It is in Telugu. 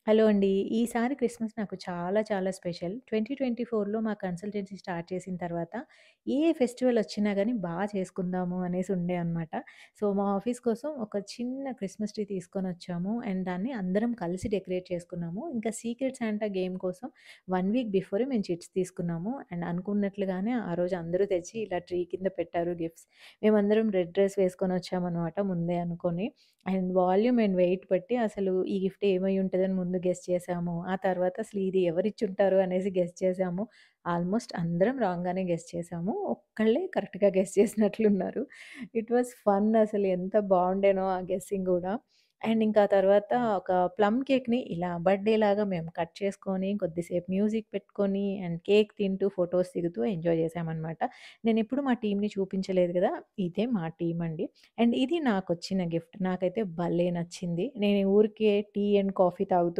హలో అండి. ఈసారి క్రిస్మస్ నాకు చాలా చాలా స్పెషల్. 2024లో మా కన్సల్టెన్సీ స్టార్ట్ చేసిన తర్వాత ఏ ఫెస్టివల్ వచ్చినా గానీ చేసుకుందాము అనేసి ఉండే అనమాట. సో, మా ఆఫీస్ కోసం ఒక చిన్న క్రిస్మస్ ట్రీ తీసుకొనొచ్చాము. అండ్ దాన్ని అందరం కలిసి డెకరేట్ చేసుకున్నాము. ఇంకా సీక్రెట్ సాంటా గేమ్ కోసం 1 వీక్ బిఫోరే మేము చిట్స్ తీసుకున్నాము. అండ్ అనుకున్నట్లుగానే ఆ రోజు అందరూ తెచ్చి ఇలా ట్రీ కింద పెట్టారు గిఫ్ట్స్. మేమందరం రెడ్ డ్రెస్ వేసుకొనొచ్చామనమాట ముందే అనుకోని. అండ్ వాల్యూమ్ అండ్ వెయిట్ బట్టి అసలు ఈ గిఫ్ట్ ఏమై ఉంటదని ముందు గెస్ చేసాము. ఆ తర్వాత అసలు ఇది ఎవరిచ్చుంటారు అనేసి గెస్ చేసాము. ఆల్మోస్ట్ అందరం రాంగ్‌గానే గెస్ చేసాము. ఒక్కళ్ళే కరెక్ట్‌గా గెస్ చేసినట్లున్నారు. ఇట్ వాస్ ఫన్ అసలు ఎంత బావుండేనో ఆ గెస్సింగ్ గూడా. అండ్ ఇంకా ఆ తర్వాత ఒక ప్లమ్ కేక్‌ని ఇలా బర్త్‌డేలాగా మేము కట్ చేసుకొని, కొద్దిసేపు మ్యూజిక్ పెట్టుకొని అండ్ కేక్ తింటూ, ఫోటోస్ దిగుతూ ఎంజాయ్ చేశామనమాట. నేనెప్పుడు మా టీమ్‌ని చూపించలేదు గదా! ఇదే మా టీమ్ అండి. అండ్ ఇది నాకొచ్చిన గిఫ్ట్. నాకైతే భలే నచ్చింది. నేను ఊరికే టీ అండ్ కాఫీ తాగుతూ